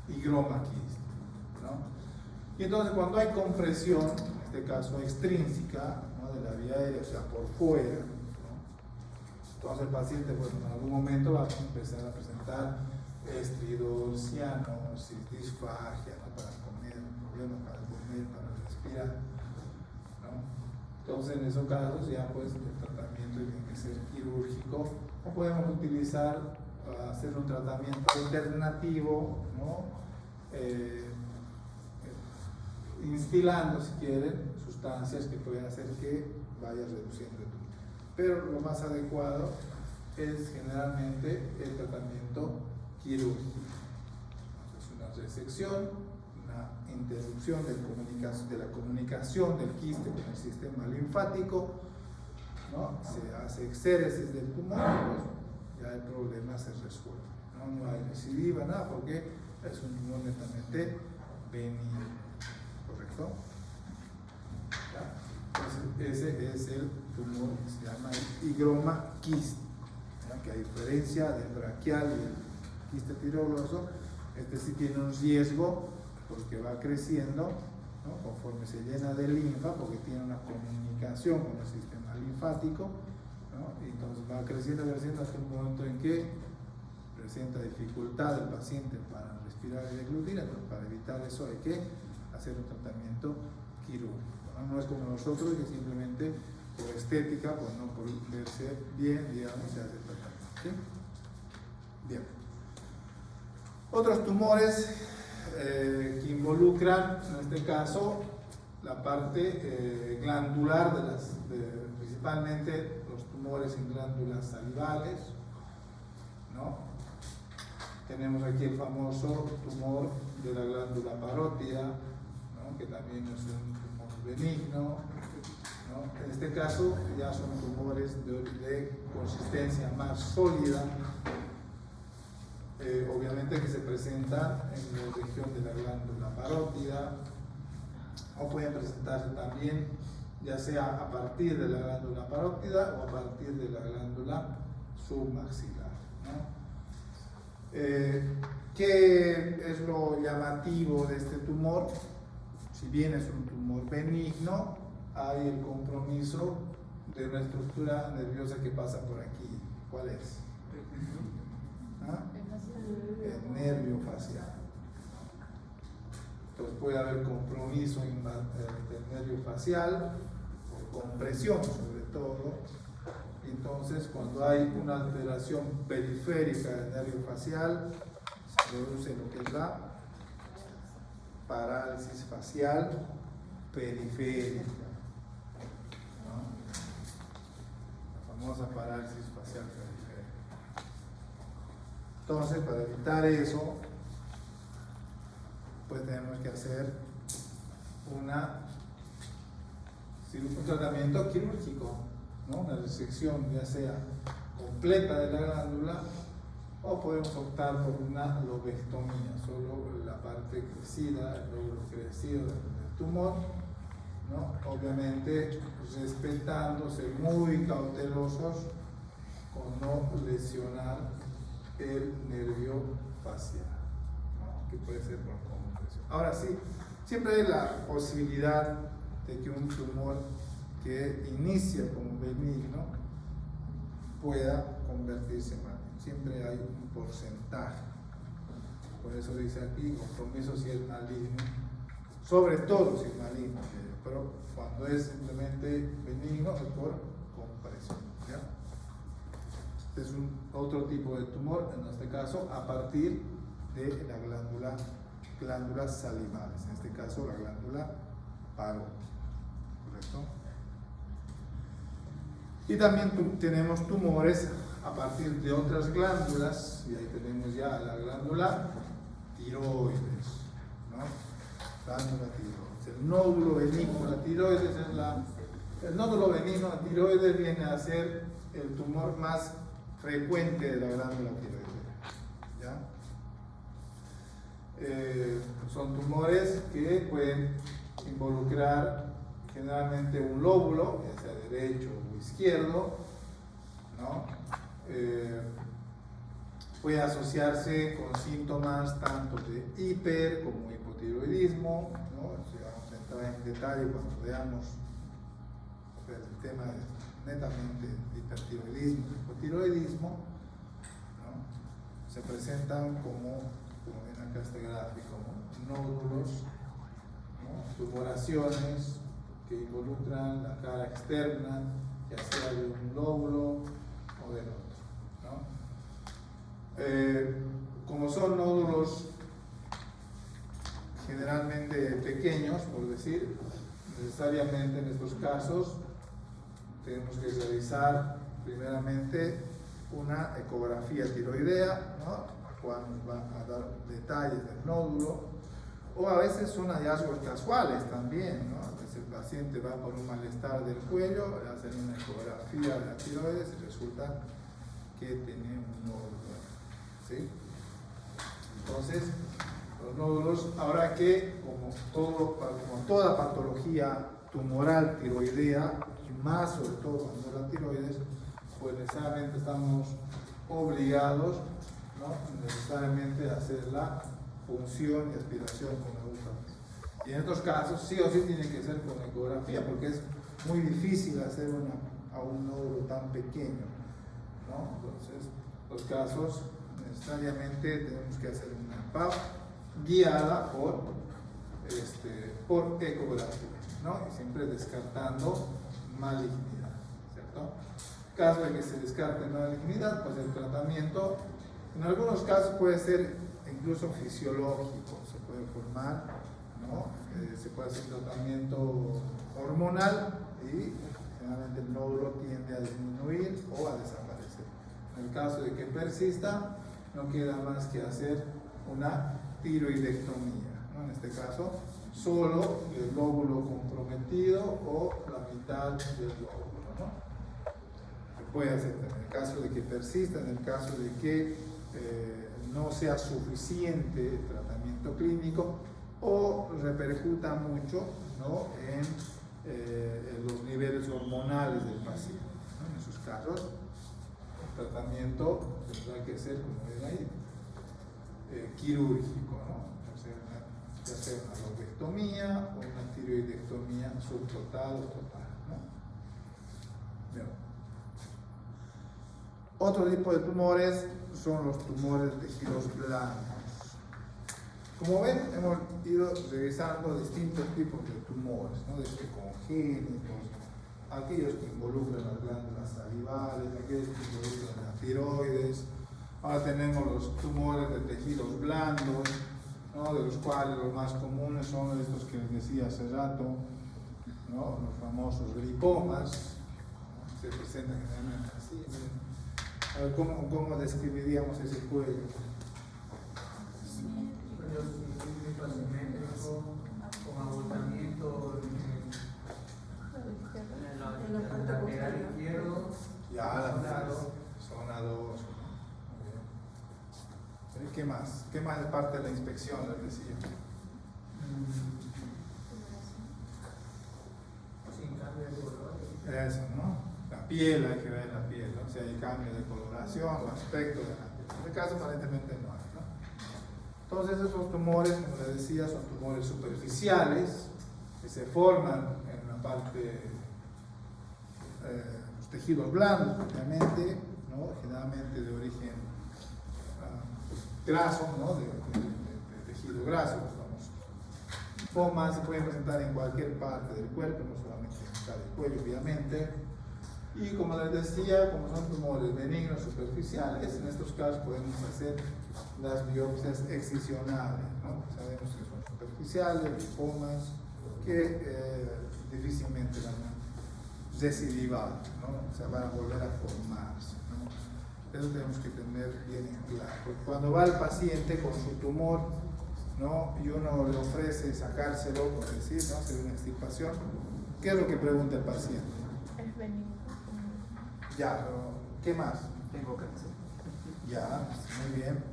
higroma quístico, ¿no? Y entonces cuando hay compresión, en este caso extrínseca, ¿no?, de la vía aérea, o sea, por fuera, ¿no?, entonces el paciente, pues, en algún momento va a empezar a presentar estridor, cianosis, disfagia, ¿no?, para comer, problemas para comer, para respirar, ¿no? Entonces, en esos casos ya, pues, el tratamiento tiene que ser quirúrgico, o podemos utilizar, hacer un tratamiento alternativo, ¿no?, instilando, si quieren, sustancias que pueden hacer que vaya reduciendo el tumor. Pero lo más adecuado es generalmente el tratamiento quirúrgico. Es una resección, una interrupción de la comunicación del quiste con el sistema linfático, ¿no? Se hace exéresis del tumor, pues ya el problema se resuelve, ¿no? No hay recidiva, nada, porque es un tumor netamente benigno, ¿correcto? ¿Ya? Ese es el tumor que se llama el higroma quístico, ¿ya? Que a diferencia del braquial y el quiste tiroidoso, este sí tiene un riesgo porque va creciendo, ¿no?, conforme se llena de linfa, porque tiene una comunicación con el sistema linfático, ¿no? Y entonces va creciendo hasta un momento en que presenta dificultad el paciente para respirar y deglutir. Entonces, para evitar eso hay que hacer un tratamiento quirúrgico, ¿no? No es como nosotros que simplemente por estética, pues no por verse bien, digamos, se hace el tratamiento, ¿sí? Bien. Otros tumores que involucran, en este caso, la parte glandular principalmente los tumores en glándulas salivales, ¿no? Tenemos aquí el famoso tumor de la glándula parótida, ¿no?, que también es un tumor benigno, ¿no? En este caso ya son tumores de consistencia más sólida, obviamente que se presentan en la región de la glándula parótida, o pueden presentarse también ya sea a partir de la glándula parótida o a partir de la glándula submaxilar, ¿no? ¿Qué es lo llamativo de este tumor? Si bien es un tumor benigno, hay el compromiso de una estructura nerviosa que pasa por aquí. ¿Cuál es? ¿Ah? El nervio facial. Entonces puede haber compromiso del nervio facial, por compresión sobre todo. Entonces, cuando hay una alteración periférica del nervio facial, se produce lo que es la parálisis facial periférica, ¿no? La famosa parálisis facial periférica. Entonces, para evitar eso, pues tenemos que hacer un tratamiento quirúrgico, ¿no? Una resección ya sea completa de la glándula, o podemos optar por una lobectomía, solo la parte crecida, el lóbulo crecido del tumor, ¿no? Obviamente respetando, ser muy cautelosos con no lesionar el nervio facial, ¿no? Que puede ser por compresión. Ahora sí, siempre hay la posibilidad de que un tumor que inicia como benigno pueda convertirse en maligno. Siempre hay un porcentaje. Por eso dice aquí, compromiso si es maligno, sobre todo si es maligno, pero cuando es simplemente benigno es por compresión, ¿ya? Este es otro tipo de tumor, en este caso a partir de la glándulas salivales, en este caso la glándula parótida, ¿correcto? Y también tenemos tumores a partir de otras glándulas, y ahí tenemos ya la glándula tiroides, ¿no? Glándula tiroides. El nódulo benigno, la tiroides es el nódulo benigno, la tiroides viene a ser el tumor más frecuente de la glándula tiroidea, ¿ya? Son tumores que pueden involucrar generalmente un lóbulo, ya sea derecho o izquierdo, ¿no? Puede asociarse con síntomas tanto de hiper como hipotiroidismo, ¿no? Si vamos a entrar en detalle cuando veamos el tema de netamente de hipertiroidismo y hipotiroidismo, ¿no? Se presentan como ven acá este gráfico, nódulos, ¿no? Tumoraciones que involucran la cara externa, ya sea de un lóbulo o del otro, ¿no? Como son nódulos generalmente pequeños, por decir, necesariamente en estos casos tenemos que realizar primeramente una ecografía tiroidea, ¿no? La cual nos va a dar detalles del nódulo, o a veces son hallazgos casuales también, ¿no? A veces el paciente va por un malestar del cuello, le hacen una ecografía de la tiroides y resulta que tiene un nódulo, ¿sí? Entonces, los nódulos, ahora que como toda patología tumoral tiroidea, y más sobre todo cuando la tiroides, pues necesariamente estamos obligados, ¿no? Necesariamente a hacer la punción y aspiración con agujas. Y en estos casos sí o sí tiene que ser con ecografía, porque es muy difícil hacer a un nódulo tan pequeño, ¿no? Entonces, los casos necesariamente tenemos que hacer una PAP guiada por ecografía, ¿no? Y siempre descartando malignidad, ¿cierto? En caso de que se descarte malignidad, pues el tratamiento en algunos casos puede ser incluso fisiológico, se puede formar, ¿no? Se puede hacer tratamiento hormonal y generalmente el nódulo tiende a disminuir o a desaparecer. En el caso de que persista, no queda más que hacer una tiroidectomía, ¿no? En este caso, solo el lóbulo comprometido o la mitad del lóbulo, ¿no? Se puede hacer en el caso de que persista, en el caso de que no sea suficiente el tratamiento clínico o repercuta mucho, ¿no? en los niveles hormonales del paciente, ¿no? En esos casos, el tratamiento tendrá que ser, como ven ahí, quirúrgico, ¿no? O sea, ya sea una lobectomía o una tiroidectomía subtotal o total, ¿no? Bien. Otro tipo de tumores son los tumores de tejidos blandos. Como ven, hemos ido revisando distintos tipos de tumores, ¿no? Desde congénitos, aquellos que involucran las glándulas salivales, aquellos que involucran la tiroides. Ahora tenemos los tumores de tejidos blandos, ¿no? De los cuales los más comunes son estos que les decía hace rato, ¿no? Los famosos lipomas, ¿no? Se presentan generalmente así. Miren. A ver, ¿cómo describiríamos ese cuello? Asimétrico, con abultamiento en la lateral izquierdo. Ya, zona 2. ¿Qué más? ¿Qué más es parte de la inspección, les decía? Sin cambio de color. Eso, ¿no? La piel, hay que ver la piel, ¿no? Si hay cambio de coloración o aspecto de la piel. En este caso, aparentemente no hay, ¿no? Entonces, esos tumores, como les decía, son tumores superficiales que se forman en la parte, los tejidos blandos, obviamente, ¿no? Generalmente de origen graso, ¿no? De tejido graso, los lipomas se pueden presentar en cualquier parte del cuerpo, no solamente en el cuello, obviamente. Y como les decía, como son tumores benignos superficiales, en estos casos podemos hacer las biopsias excisionales, ¿no? Sabemos que son superficiales, lipomas, que difícilmente van a recidivar, ¿no? O sea, van a volver a formarse, ¿no? Eso tenemos que tener bien en claro. Porque cuando va el paciente con su tumor, ¿no? Y uno le ofrece sacárselo, por decir, ¿no? Hacer una extirpación, ¿qué es lo que pregunta el paciente? Es benigno. Ya, pero ¿qué más? Tengo cáncer. Ya, muy bien.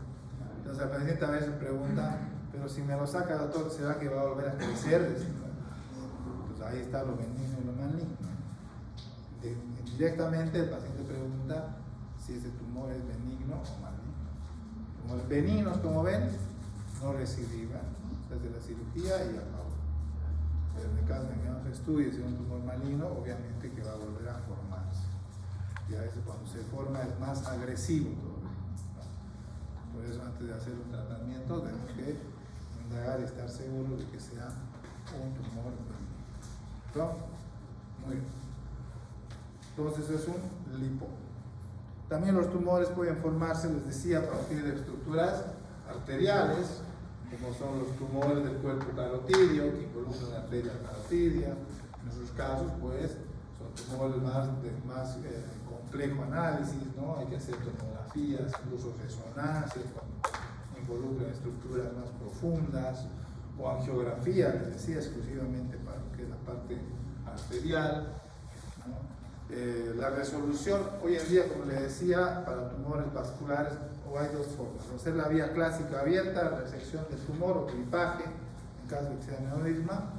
Entonces el paciente a veces pregunta, pero si me lo saca, doctor, ¿será que va a volver a crecer? Pues ahí está lo benigno y lo maligno. Directamente el paciente pregunta si ese tumor es benigno o maligno. Tumores benignos, como ven, no recidivan desde la cirugía y acabó. Pero en el caso de que no se estudie si es un tumor maligno, obviamente que va a volver a formarse. Y a veces cuando se forma es más agresivo todavía, ¿no? Por eso antes de hacer un tratamiento tenemos que indagar y estar seguros de que sea un tumor benigno. ¿No? Muy bien. Entonces es un lipo. También los tumores pueden formarse, les decía, a partir de estructuras arteriales, como son los tumores del cuerpo carotidio, que involucran la arteria carotidia. En esos casos, pues, son tumores de más complejo análisis, ¿no? Hay que hacer tomografías, incluso resonancias, cuando involucran estructuras más profundas, o angiografía, les decía, exclusivamente para lo que es la parte arterial, ¿no? La resolución, hoy en día, como les decía, para tumores vasculares, o hay dos formas: o hacer la vía clásica abierta, resección del tumor o clipaje, en caso de que sea aneurisma.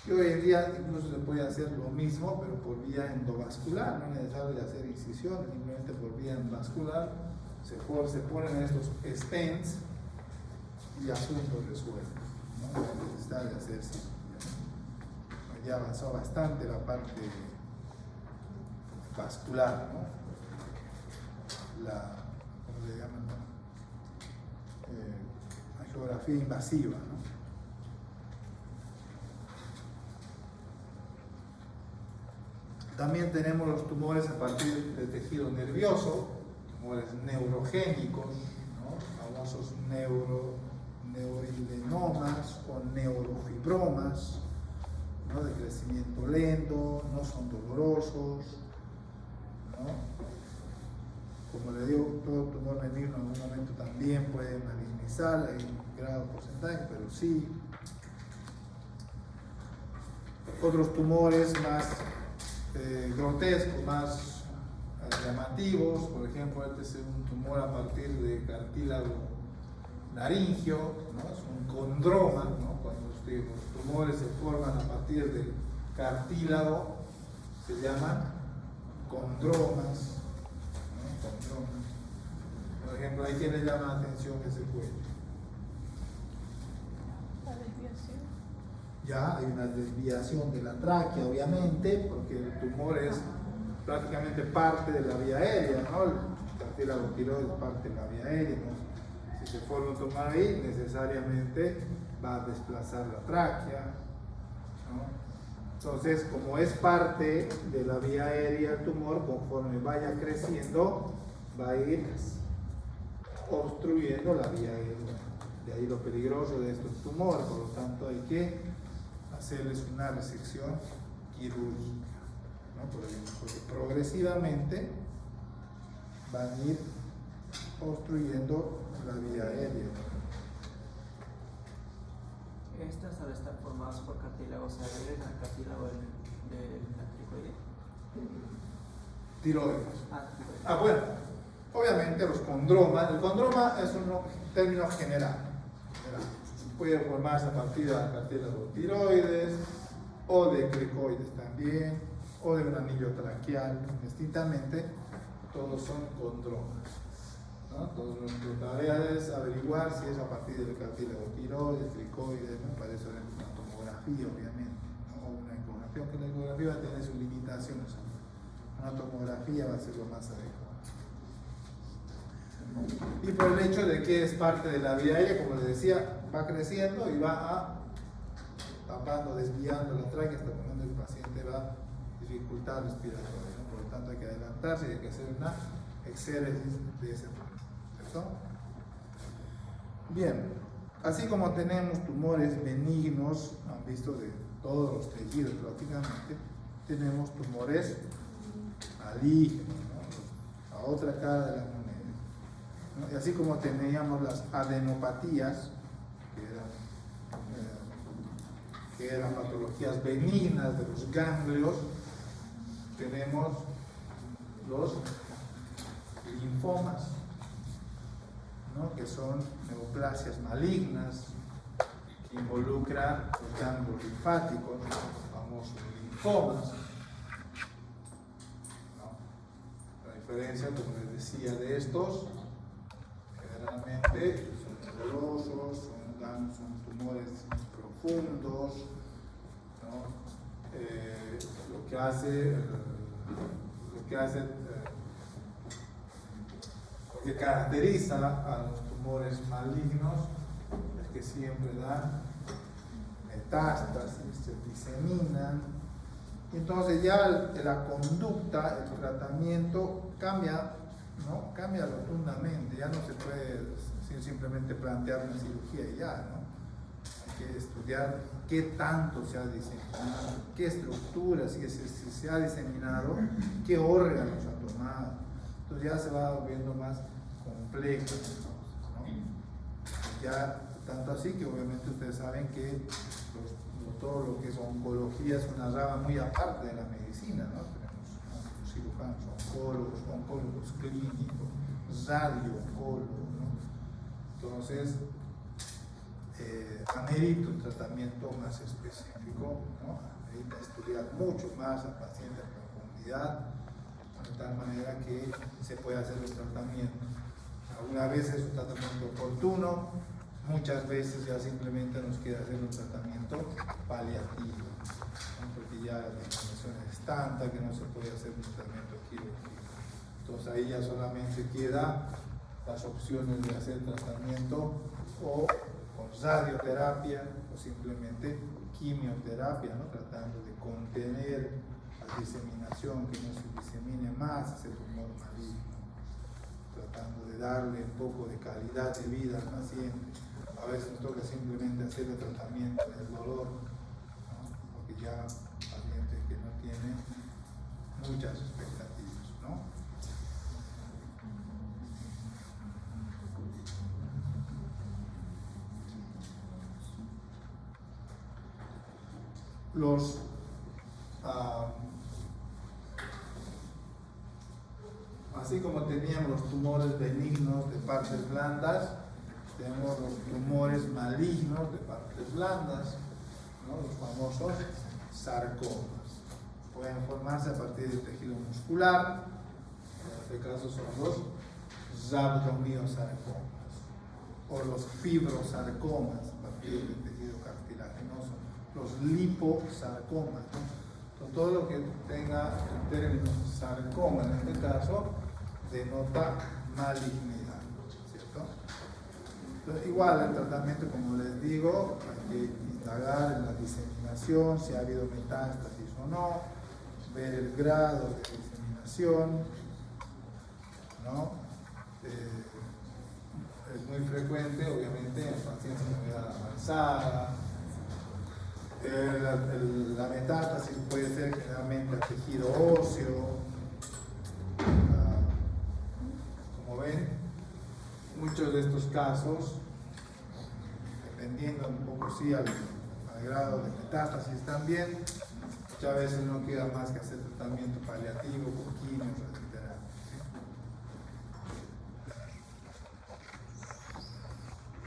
Y hoy en día incluso se puede hacer lo mismo, pero por vía endovascular, no es necesario hacer incisión, simplemente por vía endovascular se ponen estos stents y asuntos resueltos, ¿no? No es necesario hacer cirugía. Ya avanzó bastante la parte vascular, ¿no? ¿Cómo le llaman? Angiografía invasiva, ¿no? También tenemos los tumores a partir del tejido nervioso, tumores neurogénicos, ¿no? Famosos neuroilenomas o neurofibromas, ¿no? De crecimiento lento, no son dolorosos, ¿no? Como le digo, todo tumor benigno en algún momento también puede malignizar, hay un grado porcentaje, pero sí. Otros tumores más grotescos, más llamativos, por ejemplo, este es un tumor a partir de cartílago naringio, ¿no? Es un condroma, ¿no? Cuando los tumores se forman a partir del cartílago, se llaman condromas, ¿no? Condromas. Por ejemplo, hay quien le llama la atención ese cuello. Ya hay una desviación de la tráquea, obviamente, porque el tumor es prácticamente parte de la vía aérea, ¿no? El cartílago tiroides es parte de la vía aérea, ¿no? Si se forma un tumor ahí, necesariamente va a desplazar la tráquea, ¿no? Entonces, como es parte de la vía aérea el tumor, conforme vaya creciendo, va a ir obstruyendo la vía aérea. De ahí lo peligroso de estos tumores, por lo tanto hay que hacerles una resección quirúrgica, ¿no? Porque progresivamente van a ir obstruyendo la vía aérea. Estas al estar formadas por cartílagos se adhieren al cartílago de la tiroides. Tiroides. Tiroides. Bueno, obviamente los condromas, el condroma es un término general. Puede formarse a partir del cartílago tiroides o de cricoides también, o de un anillo traqueal, indistintamente, todos son condromas, ¿no? Entonces nuestra tarea es averiguar si es a partir del cartílago tiroides, cricoides, ¿no? Para eso es una tomografía, obviamente, ¿no? O una ecografía, aunque la ecografía va a tener sus limitaciones, una tomografía va a ser lo más adecuado. Y por el hecho de que es parte de la vía aérea, como les decía, va creciendo y va tapando, desviando la tráquea hasta el momento que el paciente va a dificultad respiratoria, ¿no? Por lo tanto hay que adelantarse y hay que hacer una exéresis de ese proceso. Bien, así como tenemos tumores benignos, han visto de todos los tejidos prácticamente, tenemos tumores malignos, ¿no? La otra cara de la moneda. Y así como teníamos las adenopatías, que eran patologías benignas de los ganglios, tenemos los linfomas, ¿no? Que son neoplasias malignas que involucran los ganglios linfáticos, los famosos linfomas, ¿no? La diferencia, como les decía, de estos generalmente son dolorosos, son tumores profundos, ¿no? Lo que caracteriza a los tumores malignos es que siempre dan metástasis, se diseminan, y entonces ya la conducta, el tratamiento cambia, ¿no? Cambia rotundamente, ya no se puede simplemente plantear una cirugía y ya, ¿no? Hay que estudiar qué tanto se ha diseminado, qué estructuras, si se ha diseminado, qué órganos ha tomado. Entonces ya se va volviendo más complejo, ¿no? Ya tanto así que obviamente ustedes saben que todo lo que es oncología es una rama muy aparte de la medicina, ¿no? Tenemos cirujanos, oncólogos clínicos, radiooncólogos, ¿no? Entonces, amerita un tratamiento más específico, ¿no? Amerita estudiar mucho más al paciente en profundidad, de tal manera que se pueda hacer el tratamiento. Algunas veces es un tratamiento oportuno, muchas veces ya simplemente nos queda hacer un tratamiento paliativo, ¿no? Porque ya la información es tanta que no se puede hacer un tratamiento quirúrgico. Entonces ahí ya solamente queda las opciones de hacer tratamiento o con radioterapia o simplemente quimioterapia, ¿no? Tratando de contener la diseminación, que no se disemine más ese tumor maligno, tratando de darle un poco de calidad de vida al paciente. A veces nos toca simplemente hacer el tratamiento del dolor, ¿no? Porque ya pacientes que no tienen muchas expectativas, ¿no? Así como teníamos los tumores benignos de partes blandas, tenemos los tumores malignos de partes blandas, ¿no? Los famosos sarcomas. Pueden formarse a partir del tejido muscular, en este caso son los rhabdomyosarcomas. o los fibrosarcomas, partidos del tejido cartilaginoso, los liposarcomas, ¿no? Entonces, todo lo que tenga el término sarcoma en este caso denota malignidad, ¿cierto? Entonces, igual el tratamiento, como les digo, hay que indagar en la diseminación, si ha habido metástasis o no, ver el grado de diseminación, ¿no? Es muy frecuente, obviamente, en pacientes de edad avanzada. La metástasis puede ser generalmente al tejido óseo. Como ven, muchos de estos casos, dependiendo un poco sí al grado de metástasis también, muchas veces no queda más que hacer tratamiento paliativo con quimios, etc.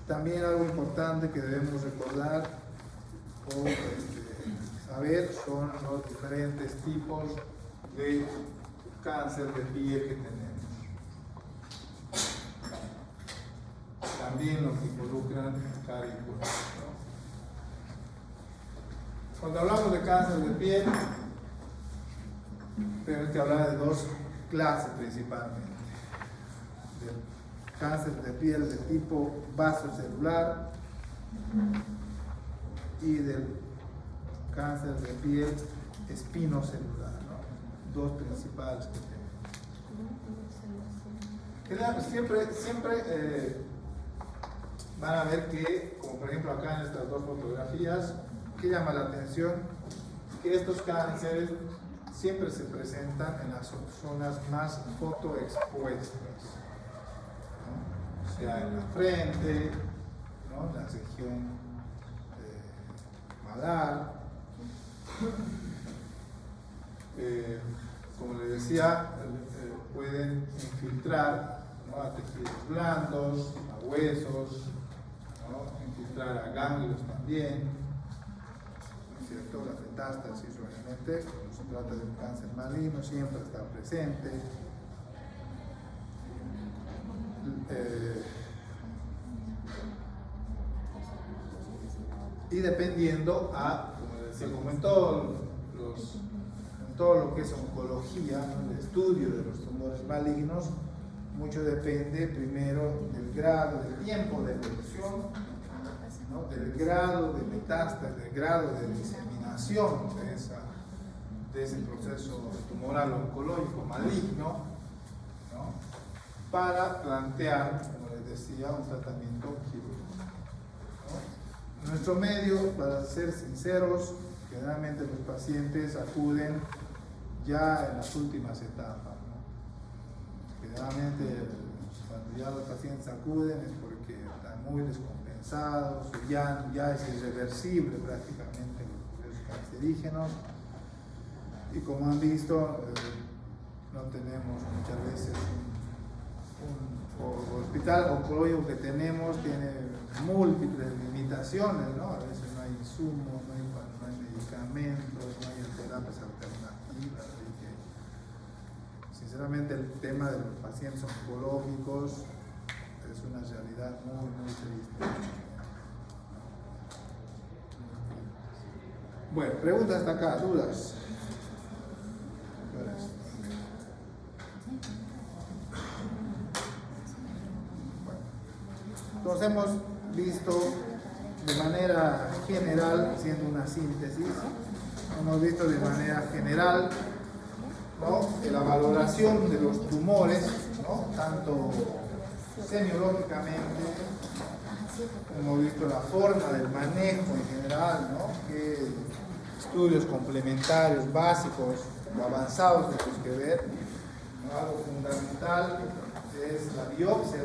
También algo importante que debemos recordar o saber son los diferentes tipos de cáncer de piel que tenemos. También los que involucran carículas, ¿no? Cuando hablamos de cáncer de piel, tenemos que hablar de dos clases principalmente. Cáncer de piel de tipo vasocelular y del cáncer de piel espinocelular, ¿no? Dos principales que tenemos. Siempre van a ver que, como por ejemplo acá en estas dos fotografías, que llama la atención que estos cánceres siempre se presentan en las zonas más fotoexpuestas, ¿no? O sea, en la frente, ¿no? En la región malar. Como les decía, pueden infiltrar, ¿no? A tejidos blandos, a huesos, ¿no? Infiltrar a ganglios también, ¿no es cierto? La metástasis, obviamente, cuando se trata de un cáncer maligno, siempre está presente. Y dependiendo a, como les decía, como en todo lo que es oncología, ¿no? El estudio de los tumores malignos, mucho depende primero del grado, del tiempo de evolución, ¿no? Del grado de metástasis, del grado de diseminación de ese proceso tumoral oncológico maligno, ¿no? Para plantear, como les decía, un tratamiento quirúrgico, ¿no? En nuestro medio, para ser sinceros, generalmente los pacientes acuden ya en las últimas etapas, ¿no? Generalmente cuando ya los pacientes acuden es porque están muy descompensados, ya es irreversible prácticamente los procesos cancerígenos, y como han visto, no tenemos muchas veces el hospital oncológico que tenemos tiene múltiples limitaciones, ¿no? A veces no hay insumos, no hay medicamentos, no hay terapias alternativas, así que sinceramente el tema de los pacientes oncológicos es una realidad muy, muy triste. Bueno, preguntas hasta acá, dudas. Entonces hemos visto de manera general, haciendo una síntesis, hemos visto de manera general, ¿no? La valoración de los tumores, ¿no? Tanto semiológicamente, hemos visto la forma del manejo en general, ¿no? Que estudios complementarios, básicos o avanzados tenemos que ver, ¿no? Algo fundamental es la biopsia.